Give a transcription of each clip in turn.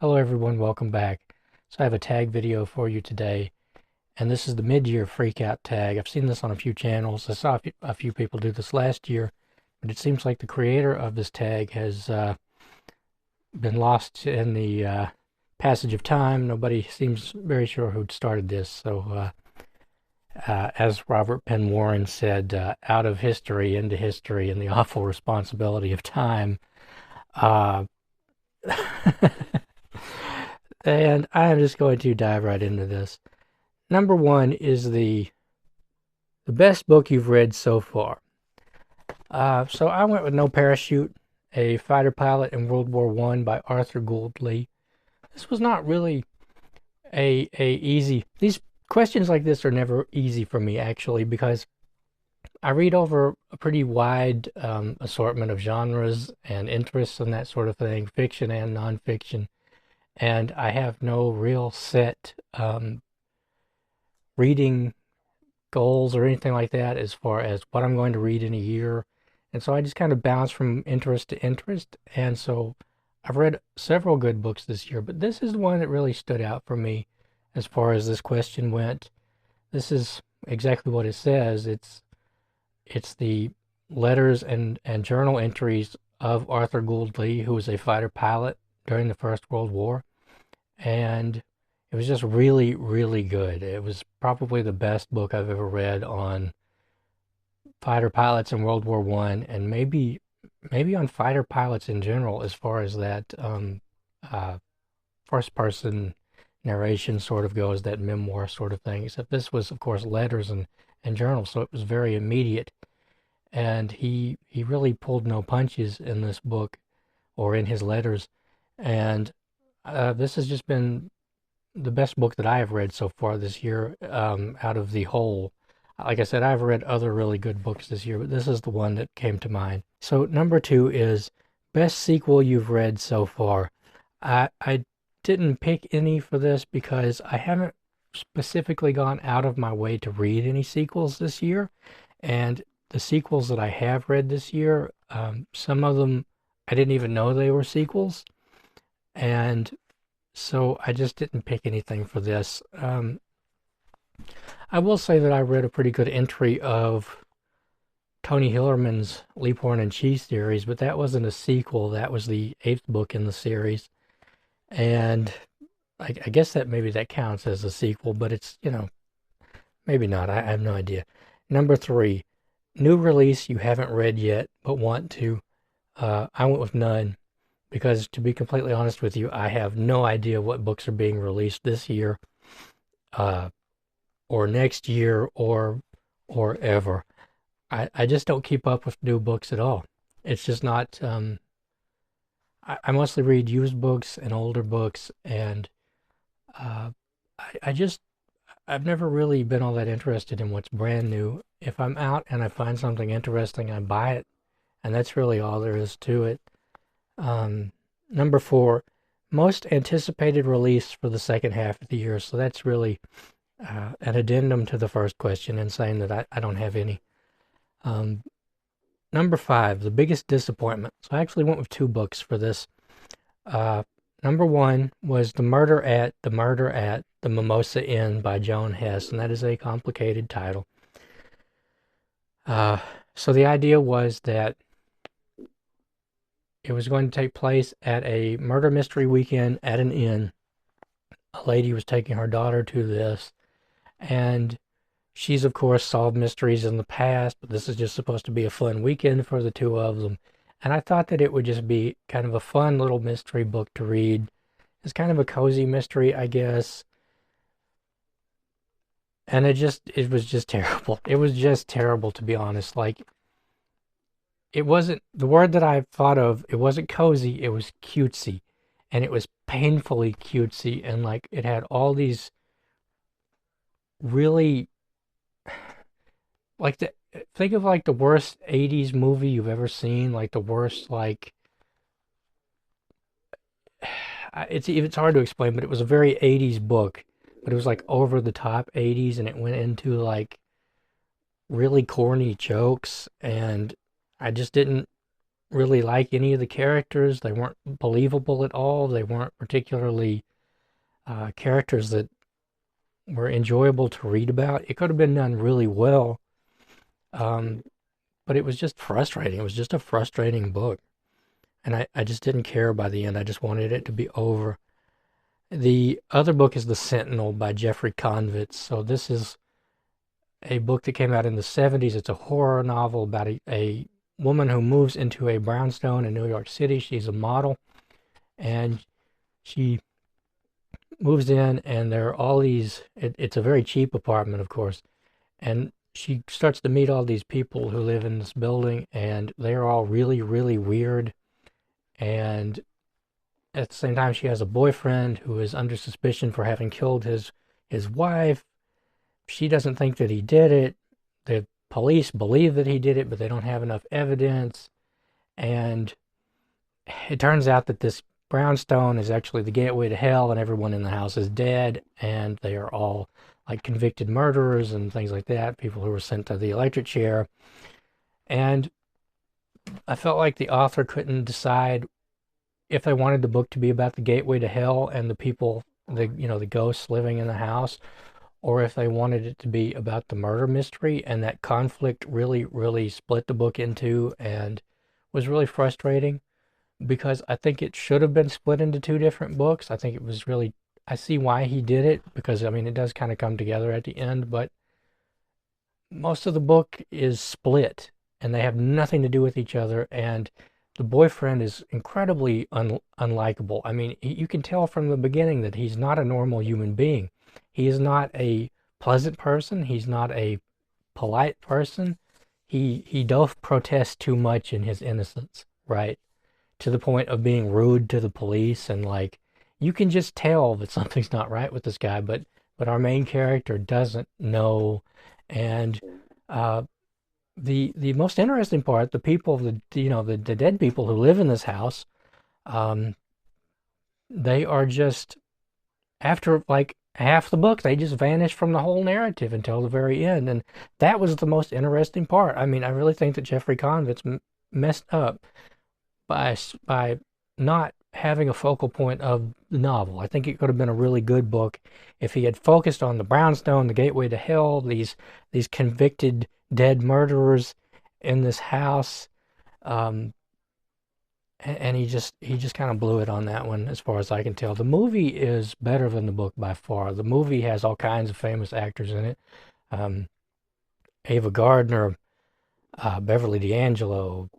Hello everyone, welcome back. So I have a tag video for you today, and this is the mid-year Freakout tag. I've seen this on a few channels. I saw a few people do this last year, but it seems like the creator of this tag has been lost in the passage of time. Nobody seems very sure who started this. So as Robert Penn Warren said, out of history into history and the awful responsibility of time. Uh, And I am just going to dive right into this. Number one is the best book you've read so far. So I went with No Parachute, a fighter pilot in World War I by Arthur Gould Lee. This was not really a easy. These questions like this are never easy for me actually, because I read over a pretty wide assortment of genres and interests and that sort of thing, fiction and nonfiction. And I have no real set reading goals or anything like that as far as what I'm going to read in a year. And so I just kind of bounce from interest to interest. And so I've read several good books this year, but this is the one that really stood out for me as far as this question went. This is exactly what it says. It's the letters and journal entries of Arthur Gould Lee, who was a fighter pilot during the First World War. And it was just really, really good. It was probably the best book I've ever read on fighter pilots in World War I, and maybe on fighter pilots in general, as far as that first-person narration sort of goes, that memoir sort of thing. Except this was, of course, letters and journals, so it was very immediate. And he really pulled no punches in this book or in his letters. And this has just been the best book that I have read so far this year, out of the whole. Like I said, I've read other really good books this year, but this is the one that came to mind. So number two is best sequel you've read so far. I didn't pick any for this because I haven't specifically gone out of my way to read any sequels this year. And the sequels that I have read this year, some of them I didn't even know they were sequels. And so I just didn't pick anything for this. I will say that I read a pretty good entry of Tony Hillerman's Leap Horn and Cheese series, but that wasn't a sequel. That was the 8th book in the series. And I guess that maybe that counts as a sequel, but it's, maybe not. I have no idea. Number three, new release you haven't read yet, but want to. I went with none. Because to be completely honest with you, I have no idea what books are being released this year, or next year, or ever. I just don't keep up with new books at all. It's just not. I mostly read used books and older books, and uh, I've never really been all that interested in what's brand new. If I'm out and I find something interesting, I buy it, and that's really all there is to it. Number four, most anticipated release for the second half of the year. So that's really an addendum to the first question and saying that I don't have any. Number five, the biggest disappointment. So I actually went with two books for this. Number one was The Murder at the Mimosa Inn by Joan Hess, and that is a complicated title. So the idea was that it was going to take place at a murder mystery weekend at an inn. A lady was taking her daughter to this, and she's, of course, solved mysteries in the past, but this is just supposed to be a fun weekend for the two of them. And I thought that it would just be kind of a fun little mystery book to read. It's kind of a cozy mystery, I guess. And it was just terrible. It was just terrible, to be honest. Like, it wasn't the word that I thought of. It wasn't cozy. It was cutesy, and it was painfully cutesy. And like it had all these really like think of like the worst '80s movie you've ever seen. Like the worst it's hard to explain, but it was a very '80s book. But it was like over the top '80s, and it went into like really corny jokes, and I just didn't really like any of the characters. They weren't believable at all. They weren't particularly characters that were enjoyable to read about. It could have been done really well, um, but it was just frustrating. It was just a frustrating book. And I just didn't care by the end. I just wanted it to be over. The other book is The Sentinel by Jeffrey Convitz. So this is a book that came out in the 70s. It's a horror novel about a woman who moves into a brownstone in New York City. She's a model, and she moves in, and there are all these. It's a very cheap apartment, of course, and she starts to meet all these people who live in this building, and they're all really, really weird. And at the same time, she has a boyfriend who is under suspicion for having killed his wife. She doesn't think that he did it. The police believe that he did it, but they don't have enough evidence. And it turns out that this brownstone is actually the gateway to hell, and everyone in the house is dead, and they are all like convicted murderers and things like that, people who were sent to the electric chair. And I felt like the author couldn't decide if they wanted the book to be about the gateway to hell and the people, the ghosts living in the house, or if they wanted it to be about the murder mystery. And that conflict really, really split the book in two and was really frustrating because I think it should have been split into two different books. I think it was really, I see why he did it because, I mean, it does kind of come together at the end, but most of the book is split and they have nothing to do with each other. And the boyfriend is incredibly unlikable. I mean, you can tell from the beginning that he's not a normal human being. He is not a pleasant person. He's not a polite person. He does protest too much in his innocence, right? To the point of being rude to the police, and like you can just tell that something's not right with this guy, but our main character doesn't know. And uh, the most interesting part, the people, the dead people who live in this house, um, they are just after like half the book, they just vanish from the whole narrative until the very end, and that was the most interesting part. I mean, I really think that Jeffrey Convitz messed up by not having a focal point of the novel. I think it could have been a really good book if he had focused on the brownstone, the gateway to hell, these convicted dead murderers in this house. Um, and he just kind of blew it on that one, as far as I can tell. The movie is better than the book by far. The movie has all kinds of famous actors in it. Um, Ava Gardner, Beverly D'Angelo,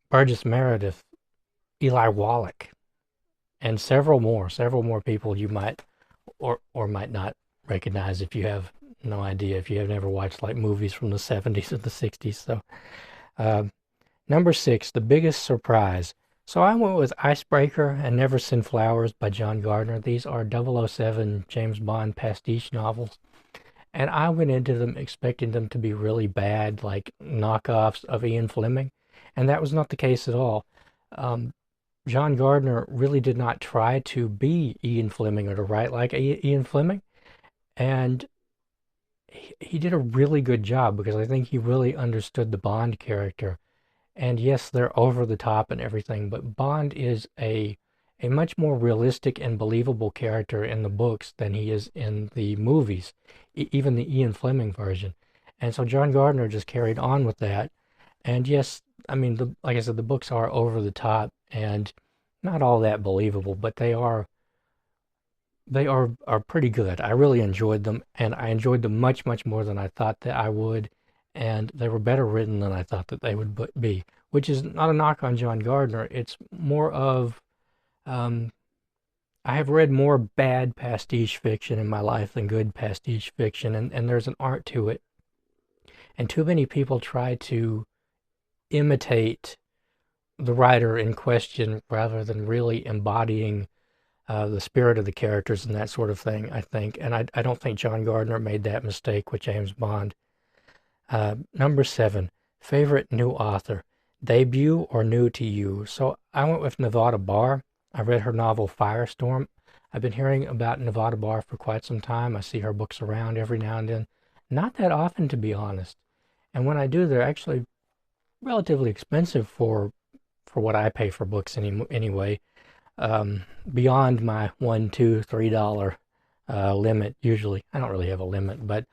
Burgess Meredith, Eli Wallach, and several more people you might or might not recognize if you have no idea, if you have never watched like movies from the 70s or the 60s. So, uh, number 6, The Biggest Surprise. So I went with Icebreaker and Never Send Flowers by John Gardner. These are 007 James Bond pastiche novels. And I went into them expecting them to be really bad, like knockoffs of Ian Fleming. And that was not the case at all. Um, John Gardner really did not try to be Ian Fleming or to write like Ian Fleming. And he did a really good job because I think he really understood the Bond character. And yes, they're over the top and everything, but Bond is a much more realistic and believable character in the books than he is in the movies, even the Ian Fleming version. And so John Gardner just carried on with that. And yes, I mean, like I said, the books are over the top and not all that believable, but they are pretty good. I really enjoyed them, and I enjoyed them much, much more than I thought that I would, and they were better written than I thought that they would be, which is not a knock on John Gardner. It's more of, um, I have read more bad pastiche fiction in my life than good pastiche fiction, and there's an art to it. And too many people try to imitate the writer in question rather than really embodying the spirit of the characters and that sort of thing, I think. And I don't think John Gardner made that mistake with James Bond. Number 7, favorite new author, debut or new to you? So I went with Nevada Barr. I read her novel Firestorm. I've been hearing about Nevada Barr for quite some time. I see her books around every now and then. Not that often, to be honest. And when I do, they're actually relatively expensive for for what I pay for books anyway. Beyond my $1, $2, $3 limit. Usually, I don't really have a limit, but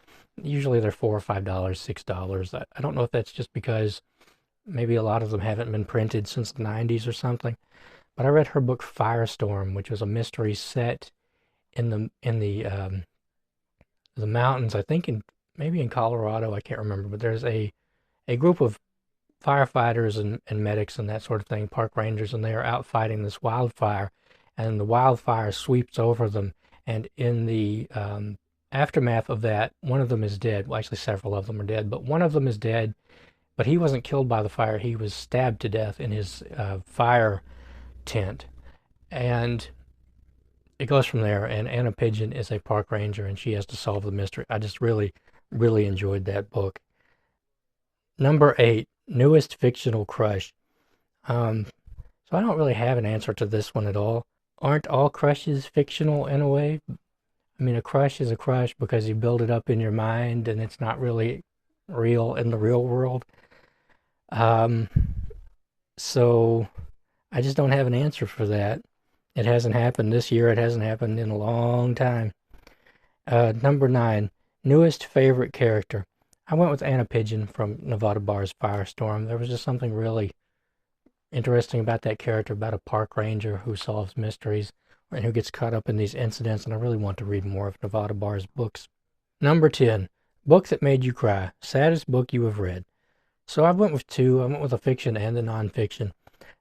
usually they're $4 or $5, $6. I don't know if that's just because maybe a lot of them haven't been printed since the '90s or something. But I read her book Firestorm, which was a mystery set in the mountains. I think in maybe in Colorado. I can't remember, but there's a group of firefighters and medics and that sort of thing, park rangers, and they are out fighting this wildfire, and the wildfire sweeps over them. And in the aftermath of that, one of them is dead. Well, actually, several of them are dead, but one of them is dead. But he wasn't killed by the fire. He was stabbed to death in his fire tent. And it goes from there. And Anna Pigeon is a park ranger, and she has to solve the mystery. I just really, really enjoyed that book. Number 8, newest fictional crush. So I don't really have an answer to this one at all. Aren't all crushes fictional in a way? I mean, a crush is a crush because you build it up in your mind and it's not really real in the real world. Um, so I just don't have an answer for that. It hasn't happened this year. It hasn't happened in a long time. Number 9, newest favorite character. I went with Anna Pigeon from Nevada Bar's Firestorm. There was just something really interesting about that character, about a park ranger who solves mysteries and who gets caught up in these incidents, and I really want to read more of Nevada Bar's books. Number 10, book that made you cry. Saddest book you have read. So I went with two. I went with a fiction and a nonfiction.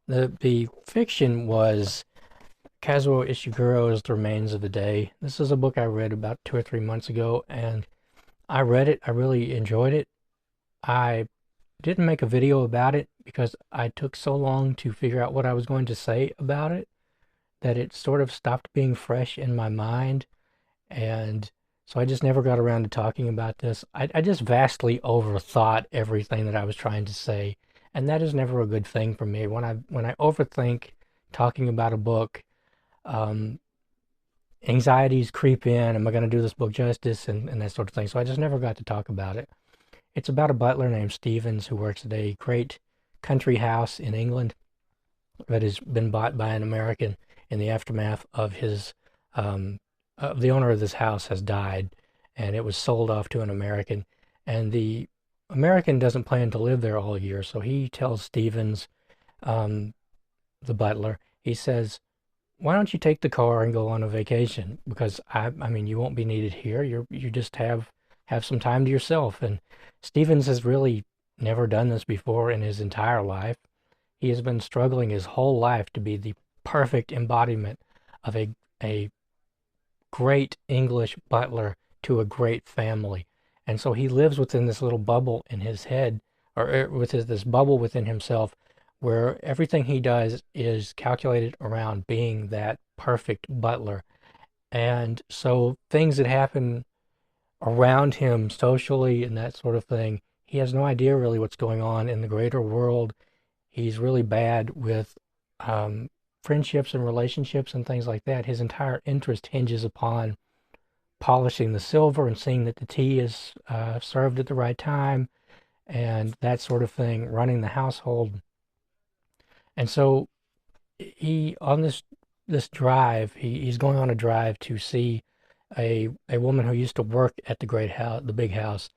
The fiction was Kazuo Ishiguro's The Remains of the Day. This is a book I read about 2 or 3 months ago, and I read it. I really enjoyed it. I didn't make a video about it because I took so long to figure out what I was going to say about it that it sort of stopped being fresh in my mind. And so I just never got around to talking about this. I just vastly overthought everything that I was trying to say. And that is never a good thing for me. When I overthink talking about a book, anxieties creep in. Am I going to do this book justice and that sort of thing? So I just never got to talk about it. It's about a butler named Stevens who works at a great country house in England that has been bought by an American in the aftermath of his, the owner of this house has died, and it was sold off to an American. And the American doesn't plan to live there all year, so he tells Stevens, the butler, he says, why don't you take the car and go on a vacation? Because I mean, you won't be needed here. You just have some time to yourself. And Stevens has really never done this before in his entire life. He has been struggling his whole life to be the perfect embodiment of a great English butler to a great family. And so he lives within this little bubble in his head, or with this bubble within himself, where everything he does is calculated around being that perfect butler. And so things that happen around him socially and that sort of thing, he has no idea really what's going on in the greater world. He's really bad with friendships and relationships and things like that. His entire interest hinges upon polishing the silver and seeing that the tea is served at the right time and that sort of thing, running the household. And so he, on this drive, he's going on a drive to see a woman who used to work at the great house, the big house,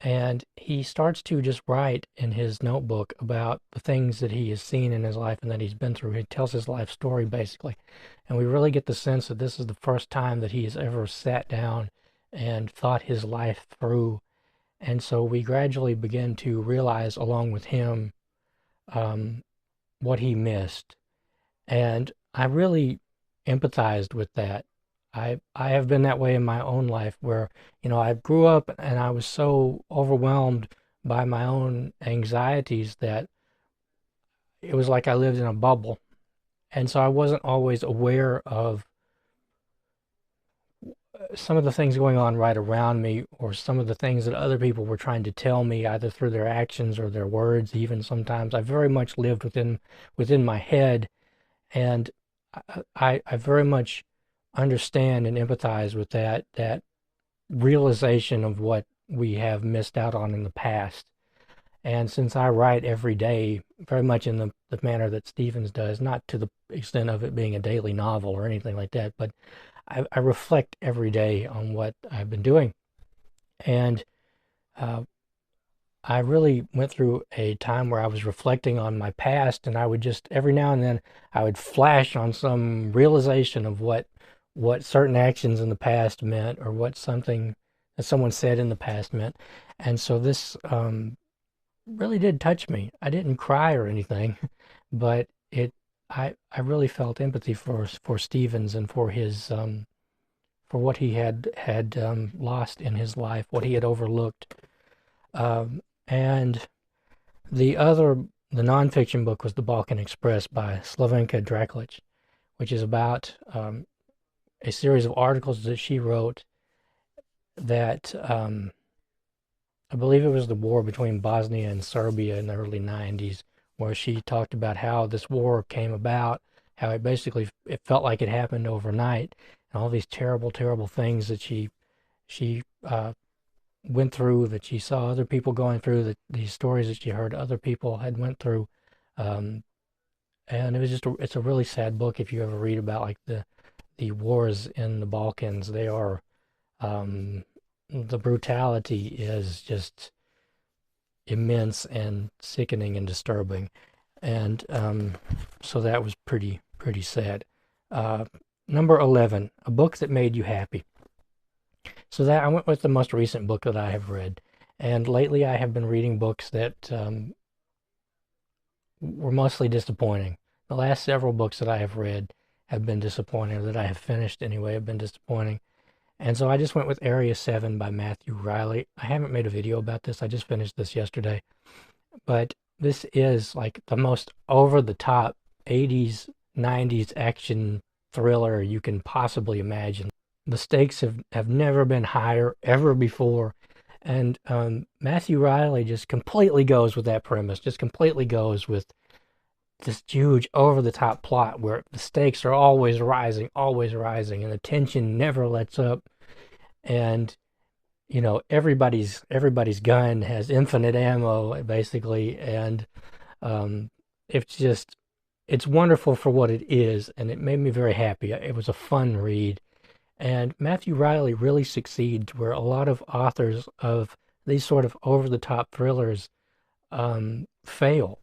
and he starts to just write in his notebook about the things that he has seen in his life and that he's been through. He tells his life story basically, and we really get the sense that this is the first time that he has ever sat down and thought his life through. And so we gradually begin to realize, along with him, what he missed. And I really empathized with that. I have been that way in my own life where, I grew up and I was so overwhelmed by my own anxieties that it was like I lived in a bubble. And so I wasn't always aware of some of the things going on right around me, or some of the things that other people were trying to tell me, either through their actions or their words. Even sometimes I very much lived within my head, and I very much understand and empathize with that realization of what we have missed out on in the past. And since I write every day, very much in the manner that Stevens does, not to the extent of it being a daily novel or anything like that, but I reflect every day on what I've been doing. And uh, I really went through a time where I was reflecting on my past, and I would just every now and then I would flash on some realization of what certain actions in the past meant, or what something that someone said in the past meant. And so this really did touch me. I didn't cry or anything, but I really felt empathy for Stevens and for his for what he had lost in his life, what he had overlooked. And the nonfiction book was The Balkan Express by Slavenka Drakulic, which is about a series of articles that she wrote that I believe it was the war between Bosnia and Serbia in the early 90s, where she talked about how this war came about, how it felt like it happened overnight, and all these terrible, terrible things that she went through, that she saw other people going through, that these stories that she heard other people had went through. Um, and it's a really sad book if you ever read about like the wars in the Balkans. Um, the brutality is just immense and sickening and disturbing. And so that was pretty sad. Uh, Number 11, a book that made you happy. So that I went with the most recent book that I have read. And lately I have been reading books that were mostly disappointing. The last several books that I have read have been disappointing, or that I have finished anyway, have been disappointing. And so I just went with Area 7 by Matthew Riley. I haven't made a video about this. I just finished this yesterday. But this is like the most over-the-top 80s, 90s action thriller you can possibly imagine. The stakes have never been higher ever before. And Matthew Riley just completely goes with that premise, just completely goes with this huge over-the-top plot where the stakes are always rising, and the tension never lets up. And everybody's gun has infinite ammo basically, and um, it's it's wonderful for what it is, and it made me very happy. It was a fun read, and Matthew Riley really succeeds where a lot of authors of these sort of over-the-top thrillers fail,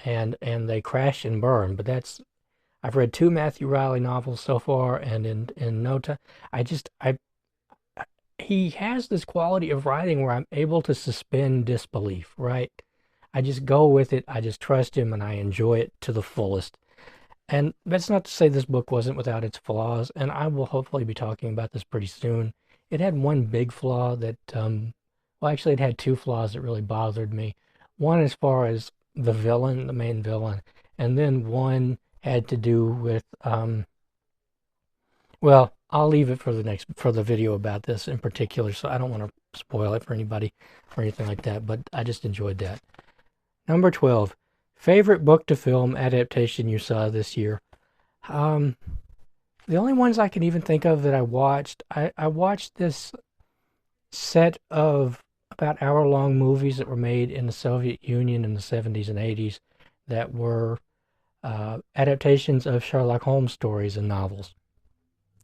and they crash and burn. But I've read two Matthew Riley novels so far, and in no time, I he has this quality of writing where I'm able to suspend disbelief, right? I just go with it, I just trust him, and I enjoy it to the fullest. And that's not to say this book wasn't without its flaws, and I will hopefully be talking about this pretty soon. It had one big flaw that, well, actually, it had two flaws that really bothered me. One, as far as the villain, the main villain, and then one had to do with, well, I'll leave it for the video about this in particular, so I don't want to spoil it for anybody or anything like that, but I just enjoyed that. Number 12, favorite book to film adaptation you saw this year. The only ones I can even think of that I watched this set of about hour-long movies that were made in the Soviet Union in the 70s and 80s that were adaptations of Sherlock Holmes stories and novels.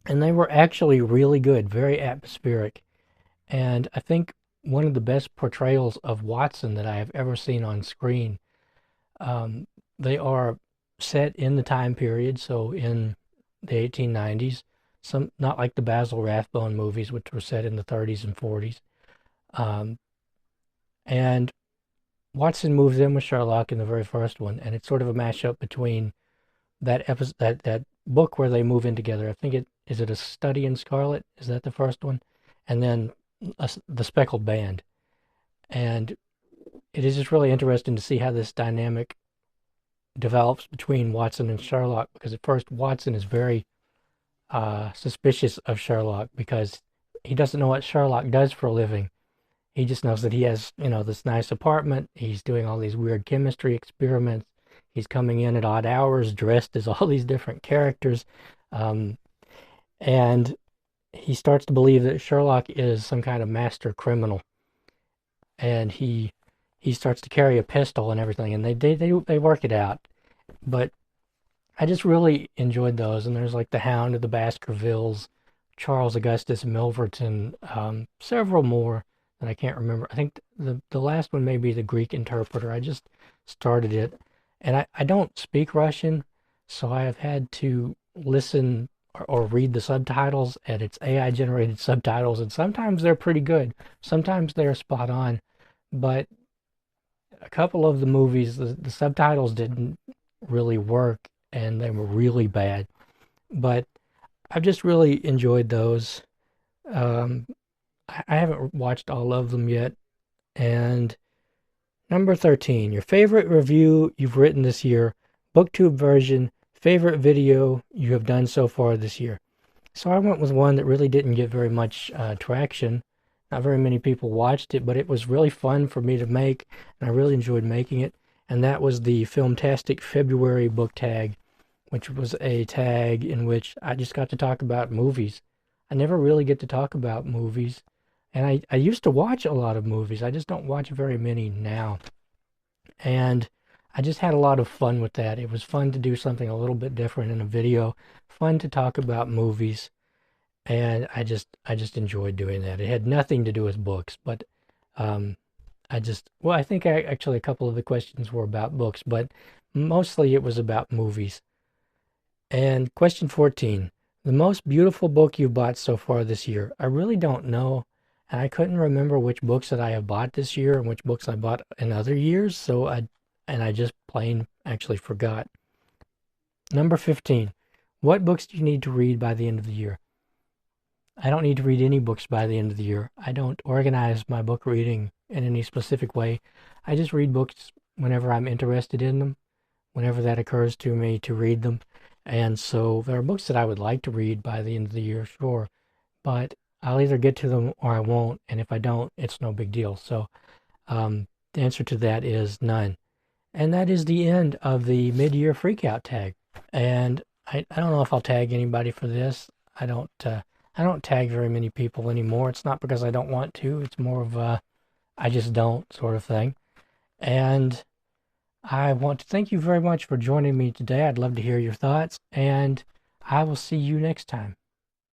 And they were actually really good, very atmospheric. And I think one of the best portrayals of Watson that I have ever seen on screen. They are set in the time period, so in the 1890s, some not like the Basil Rathbone movies, which were set in the 30s and 40s. Um, and Watson moves in with Sherlock in the very first one, and it's sort of a mashup between that book where they move in together. I think is it A Study in Scarlet? Is that the first one? And then The Speckled Band. And it is just really interesting to see how this dynamic develops between Watson and Sherlock, because at first Watson is very suspicious of Sherlock because he doesn't know what Sherlock does for a living. He just knows that he has, this nice apartment. He's doing all these weird chemistry experiments. He's coming in at odd hours, dressed as all these different characters. And he starts to believe that Sherlock is some kind of master criminal. And he he starts to carry a pistol and everything, and they work it out. But I just really enjoyed those. And there's like The Hound of the Baskervilles, Charles Augustus Milverton, several more that I can't remember. I think the last one may be The Greek Interpreter. I just started it, and I don't speak Russian, so I have had to listen or read the subtitles, and it's AI generated subtitles, and sometimes they're pretty good, sometimes they're spot on, but a couple of the movies, the subtitles didn't really work, and they were really bad. But I've just really enjoyed those. Um, I haven't watched all of them yet. And number 13, your favorite review you've written this year, Booktube version, favorite video you have done so far this year. So I went with one that really didn't get very much traction. Not very many people watched it, but it was really fun for me to make, and I really enjoyed making it. And that was the Filmtastic February book tag, which was a tag in which I just got to talk about movies. I never really get to talk about movies, and I used to watch a lot of movies. I just don't watch very many now. And I just had a lot of fun with that. It was fun to do something a little bit different in a video, fun to talk about movies, and I just enjoyed doing that. It had nothing to do with books, but um, I think actually a couple of the questions were about books, but mostly it was about movies. And question 14, the most beautiful book you bought so far this year. I really don't know, and I couldn't remember which books that I have bought this year and which books I bought in other years, I just plain actually forgot. Number 15, what books do you need to read by the end of the year? I don't need to read any books by the end of the year. I don't organize my book reading in any specific way. I just read books whenever I'm interested in them, whenever that occurs to me to read them. And so there are books that I would like to read by the end of the year, sure, but I'll either get to them or I won't. And if I don't, it's no big deal. So the answer to that is none. And that is the end of the mid-year freakout tag. And I don't know if I'll tag anybody for this. I don't tag very many people anymore. It's not because I don't want to. It's more of a I just don't sort of thing. And I want to thank you very much for joining me today. I'd love to hear your thoughts, and I will see you next time.